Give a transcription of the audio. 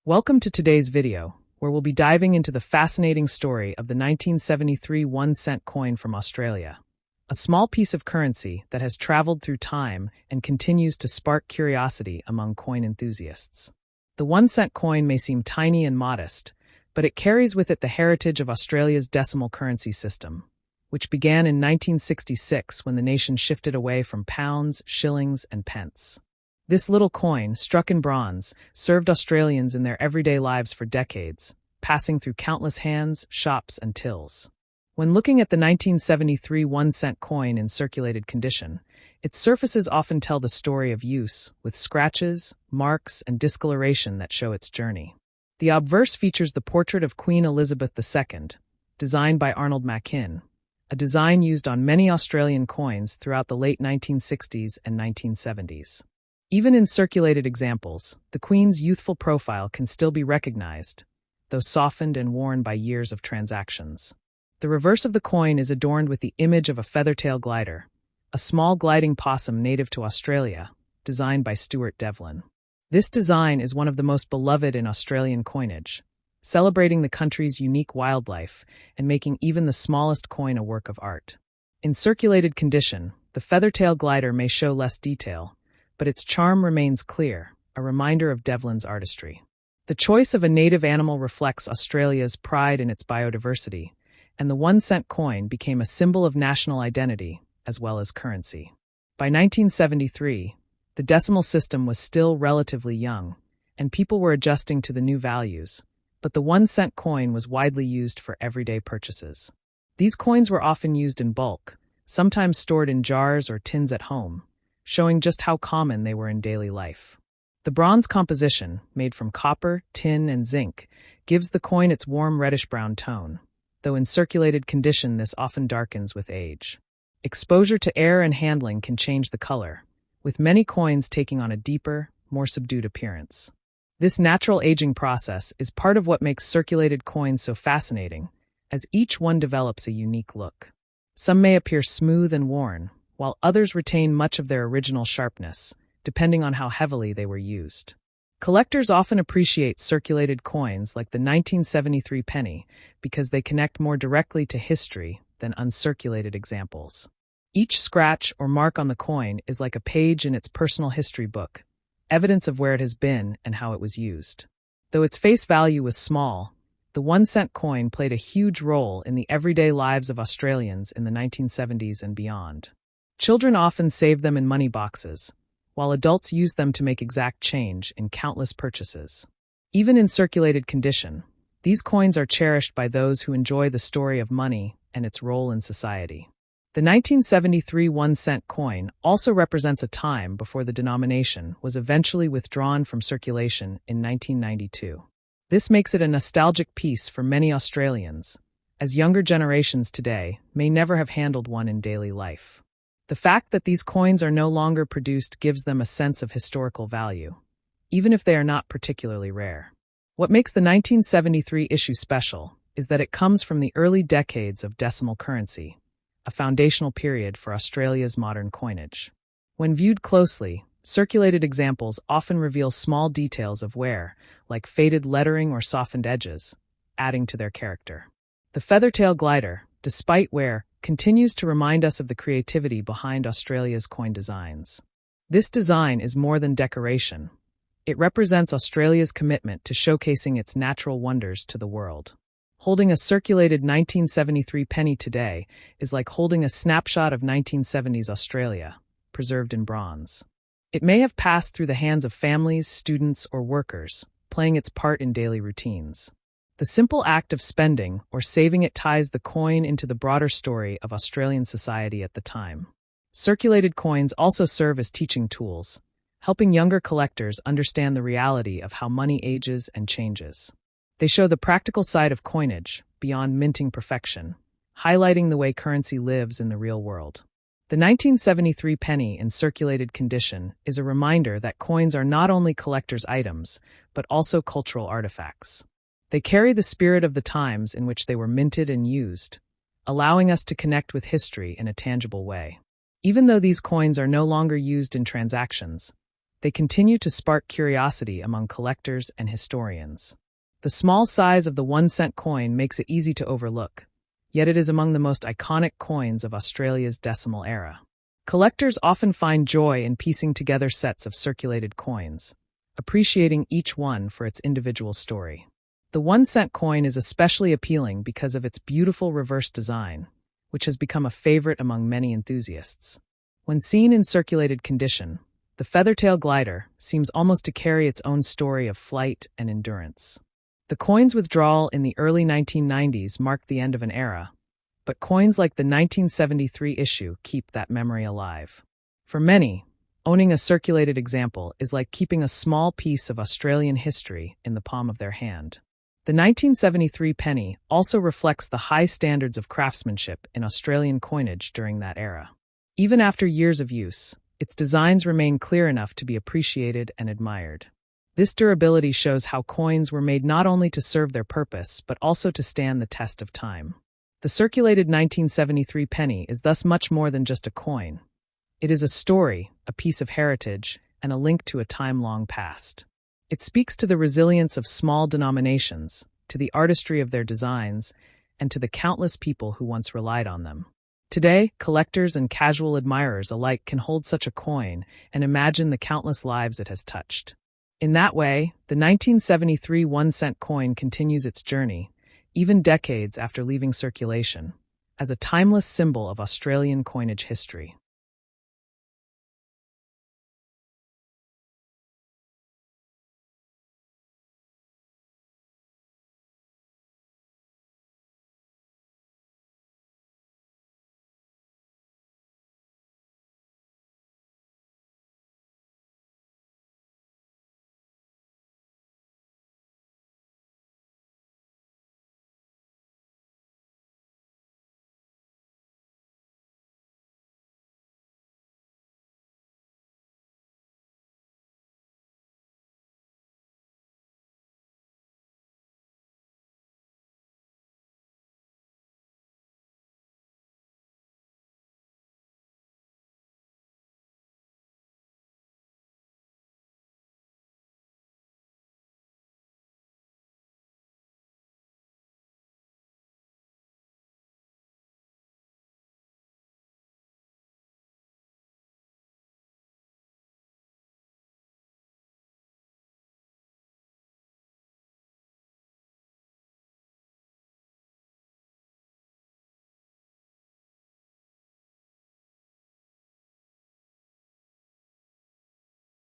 Welcome to today's video, where we'll be diving into the fascinating story of the 1973 1-cent coin from Australia, a small piece of currency that has traveled through time and continues to spark curiosity among coin enthusiasts. The 1-cent coin may seem tiny and modest, but it carries with it the heritage of Australia's decimal currency system, which began in 1966 when the nation shifted away from pounds, shillings, and pence. This little coin, struck in bronze, served Australians in their everyday lives for decades, passing through countless hands, shops, and tills. When looking at the 1973 1-cent coin in circulated condition, its surfaces often tell the story of use, with scratches, marks, and discoloration that show its journey. The obverse features the portrait of Queen Elizabeth II, designed by Arnold Machin, a design used on many Australian coins throughout the late 1960s and 1970s. Even in circulated examples, the Queen's youthful profile can still be recognized, though softened and worn by years of transactions. The reverse of the coin is adorned with the image of a feathertail glider, a small gliding possum native to Australia, designed by Stuart Devlin. This design is one of the most beloved in Australian coinage, celebrating the country's unique wildlife and making even the smallest coin a work of art. In circulated condition, the feathertail glider may show less detail, but its charm remains clear, a reminder of Devlin's artistry. The choice of a native animal reflects Australia's pride in its biodiversity, and the 1-cent coin became a symbol of national identity as well as currency. By 1973, the decimal system was still relatively young, and people were adjusting to the new values, but the 1-cent coin was widely used for everyday purchases. These coins were often used in bulk, sometimes stored in jars or tins at home, showing just how common they were in daily life. The bronze composition, made from copper, tin, and zinc, gives the coin its warm reddish-brown tone, though in circulated condition this often darkens with age. Exposure to air and handling can change the color, with many coins taking on a deeper, more subdued appearance. This natural aging process is part of what makes circulated coins so fascinating, as each one develops a unique look. Some may appear smooth and worn, while others retain much of their original sharpness, depending on how heavily they were used. Collectors often appreciate circulated coins like the 1973 penny because they connect more directly to history than uncirculated examples. Each scratch or mark on the coin is like a page in its personal history book, evidence of where it has been and how it was used. Though its face value was small, the 1-cent coin played a huge role in the everyday lives of Australians in the 1970s and beyond. Children often saved them in money boxes, while adults used them to make exact change in countless purchases. Even in circulated condition, these coins are cherished by those who enjoy the story of money and its role in society. The 1973 1-cent coin also represents a time before the denomination was eventually withdrawn from circulation in 1992. This makes it a nostalgic piece for many Australians, as younger generations today may never have handled one in daily life. The fact that these coins are no longer produced gives them a sense of historical value, even if they are not particularly rare. What makes the 1973 issue special is that it comes from the early decades of decimal currency, a foundational period for Australia's modern coinage. When viewed closely, circulated examples often reveal small details of wear, like faded lettering or softened edges, adding to their character. The feathertail glider, despite wear, continues to remind us of the creativity behind Australia's coin designs. This design is more than decoration. It represents Australia's commitment to showcasing its natural wonders to the world. Holding a circulated 1973 penny today is like holding a snapshot of 1970s Australia, preserved in bronze. It may have passed through the hands of families, students, or workers, playing its part in daily routines. The simple act of spending or saving it ties the coin into the broader story of Australian society at the time. Circulated coins also serve as teaching tools, helping younger collectors understand the reality of how money ages and changes. They show the practical side of coinage, beyond minting perfection, highlighting the way currency lives in the real world. The 1973 penny in circulated condition is a reminder that coins are not only collectors' items, but also cultural artifacts. They carry the spirit of the times in which they were minted and used, allowing us to connect with history in a tangible way. Even though these coins are no longer used in transactions, they continue to spark curiosity among collectors and historians. The small size of the 1-cent coin makes it easy to overlook, yet it is among the most iconic coins of Australia's decimal era. Collectors often find joy in piecing together sets of circulated coins, appreciating each one for its individual story. The 1-cent coin is especially appealing because of its beautiful reverse design, which has become a favorite among many enthusiasts. When seen in circulated condition, the Feathertail glider seems almost to carry its own story of flight and endurance. The coin's withdrawal in the early 1990s marked the end of an era, but coins like the 1973 issue keep that memory alive. For many, owning a circulated example is like keeping a small piece of Australian history in the palm of their hand. The 1973 penny also reflects the high standards of craftsmanship in Australian coinage during that era. Even after years of use, its designs remain clear enough to be appreciated and admired. This durability shows how coins were made not only to serve their purpose, but also to stand the test of time. The circulated 1973 penny is thus much more than just a coin. It is a story, a piece of heritage, and a link to a time long past. It speaks to the resilience of small denominations, to the artistry of their designs, and to the countless people who once relied on them. Today, collectors and casual admirers alike can hold such a coin and imagine the countless lives it has touched. In that way, the 1973 1-cent coin continues its journey, even decades after leaving circulation, as a timeless symbol of Australian coinage history.